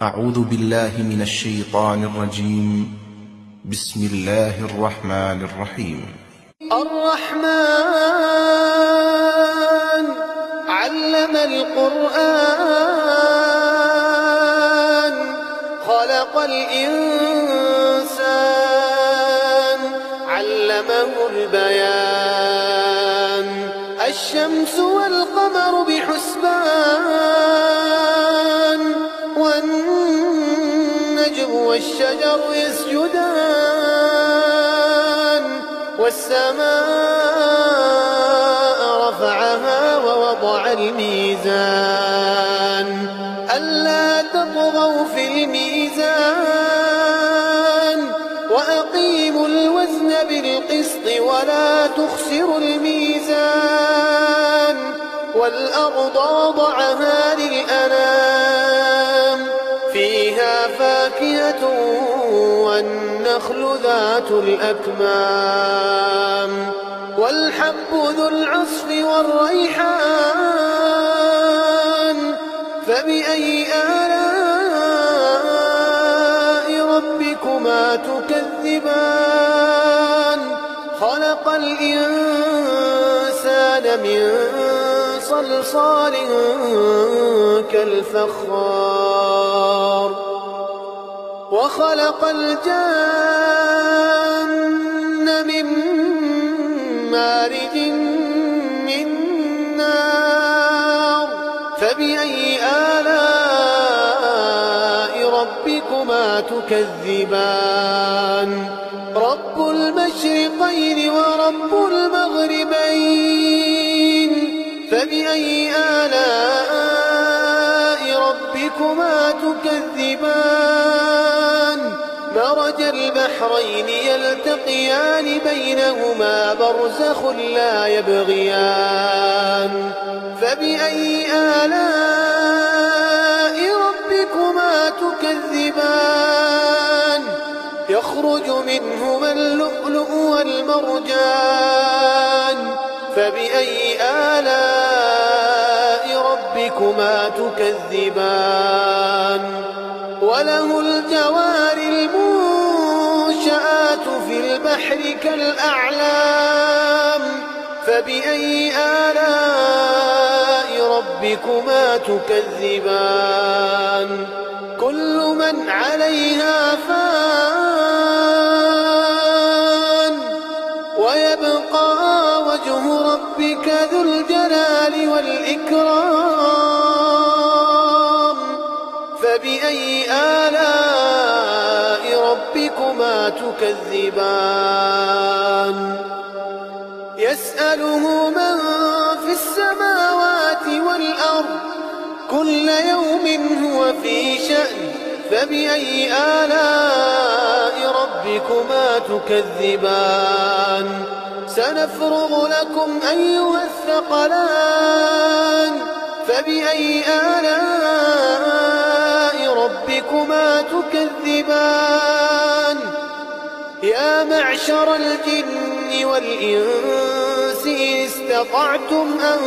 أعوذ بالله من الشيطان الرجيم. بسم الله الرحمن الرحيم. الرحمن علم القرآن خلق الإنسان علمه البيان الشمس والقمر بحسبان والنجم والشجر يسجدان والسماء رفعها ووضع الميزان ألا تطغوا في الميزان وأقيموا الوزن بالقسط ولا تخسروا الميزان والأرض وضعها للأنام فيها فاكهة والنخل ذات الأكمام والحب ذو العصف والريحان فبأي آلاء ربكما تكذبان خلق الإنسان من صلصال كالفخار وخلق الجن من مارج من نار فبأي آلاء ربكما تكذبان رب المشرقين ورب المغربين فبأي آلاء ربكما تكذبان مرج البحرين يلتقيان بينهما برزخ لا يبغيان فبأي آلاء ربكما تكذبان يخرج منهما اللؤلؤ والمرجان فبأي آلاء ربكما تكذبان وله الجوار المنشآت في البحر كالأعلام فبأي آلاء ربكما تكذبان كل من عليها فان ويبقى وجه ربك ذو الجلال والإكرام فبأي آلاء ربكما تكذبان يسأله من في السماوات والأرض كل يوم هو في شأن فبأي آلاء ربكما تكذبان سنفرغ لكم أيها الثقلان فبأي آلاء ربكما تكذبان يا معشر الجن والإنس إن استطعتم أن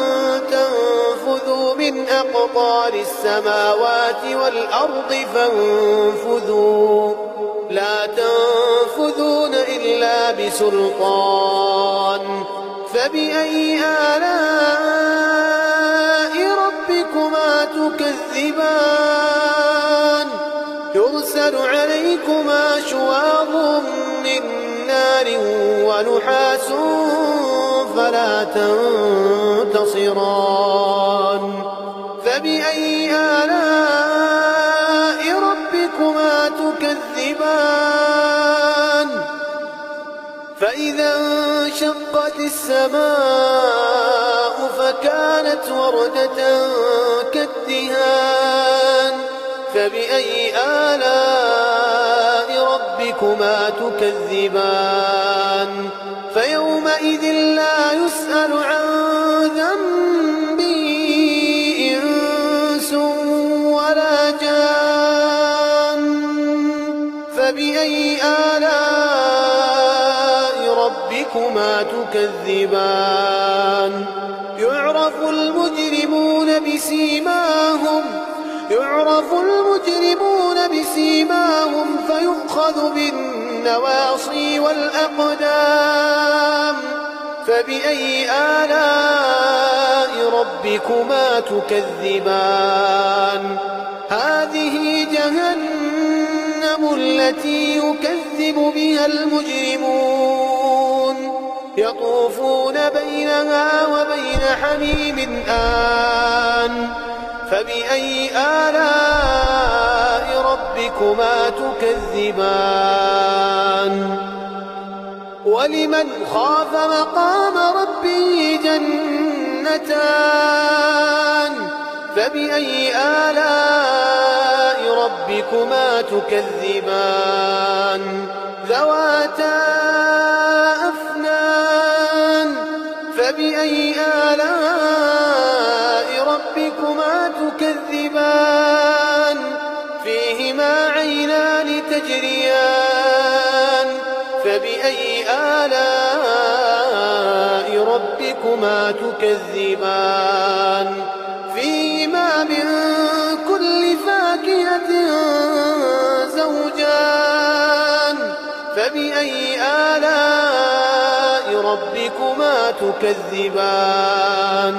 تنفذوا من أقطار السماوات والأرض فانفذوا لا تنفذون إلا بسلطان فبأي آلاء ربكما تكذبان يرسل عليكما شواظ من نار ونحاس فلا تنتصران فبأي آلاء ربكما تكذبان فإذا انشقت السماء فكانت وردة كالدهان فبأي آلاء ربكما تكذبان فيومئذ لا يسأل عن ذنبه إنس ولا جان فبأي آلاء ربكما تكذبان يعرف المجرمون بسيماهم يعرف المجرمون يؤخذ بالنواصي والأقدام فبأي آلاء ربكما تكذبان هذه جهنم التي يكذب بها المجرمون يطوفون بينها وبين حميم آن فبأي آلاء ربكما تكذبان ولمن خاف مقام ربه جنتان فبأي آلاء ربكما تكذبان ذواتا أفنان فبأي آلاء ربكما تكذبان فيهما عينان تجريان فبأي آلاء ربكما تكذبان فيهما من كل فاكهة زوجان فبأي آلاء ربكما تكذبان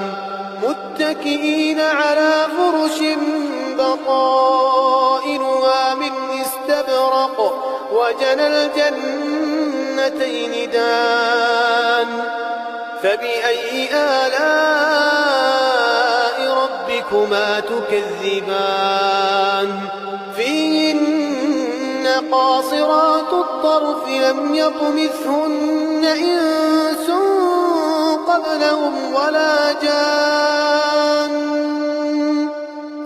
متكئين على فرش بطائنها من استبرق وجنى الجنتين دان فبأي آلاء ربكما تكذبان فيهن قاصرات الطرف لم يطمثهن إنس قبلهم ولا جان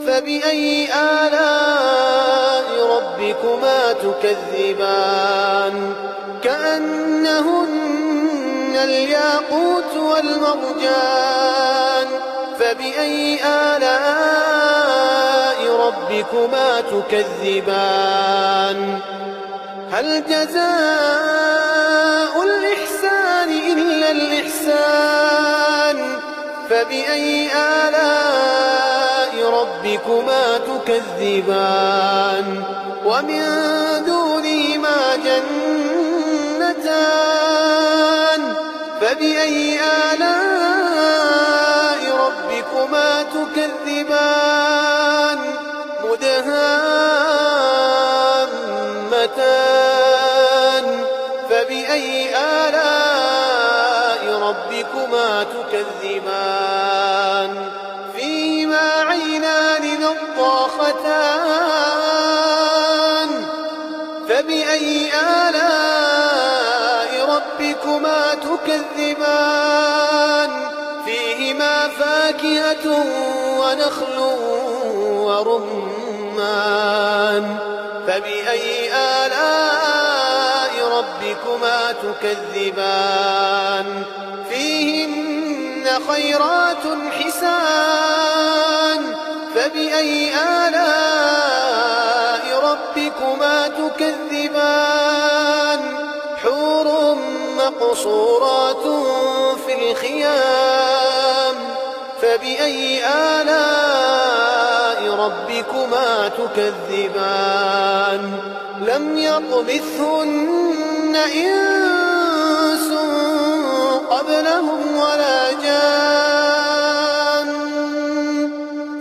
فبأي آلاء ربكما تكذبان كأنهن الياقوت والمرجان فبأي آلاء ربكما تكذبان هل جزاء الإحسان إلا الإحسان فبأي آلاء ربكما تكذبان ومن دونهما جنتان فبأي آلاء ربكما تكذبان مدهامتان فبأي آلاء ربكما تكذبان فيهما عينان نضاختان فبأي آلاء ربكما تكذبان فيهما فاكهة ونخل ورمان فبأي آلاء ربكما تكذبان فيهن خيرات حسان فبأي آلاء ربكما تكذبان حور مقصورات في الخيام فبأي آلاء ربكما تكذبان لم يطمثهن إنس قبلهم ولا جان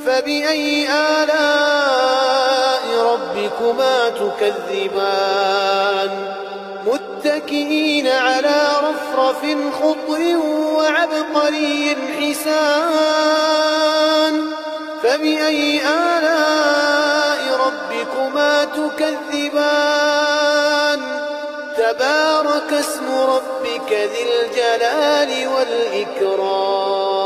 فبأي آلاء ربكما تكذبان متكئين على رفرف خضر وعبقري حسان فبأي آلاء ربكما تكذبان تبارك اسم ربك ذي الجلال والإكرام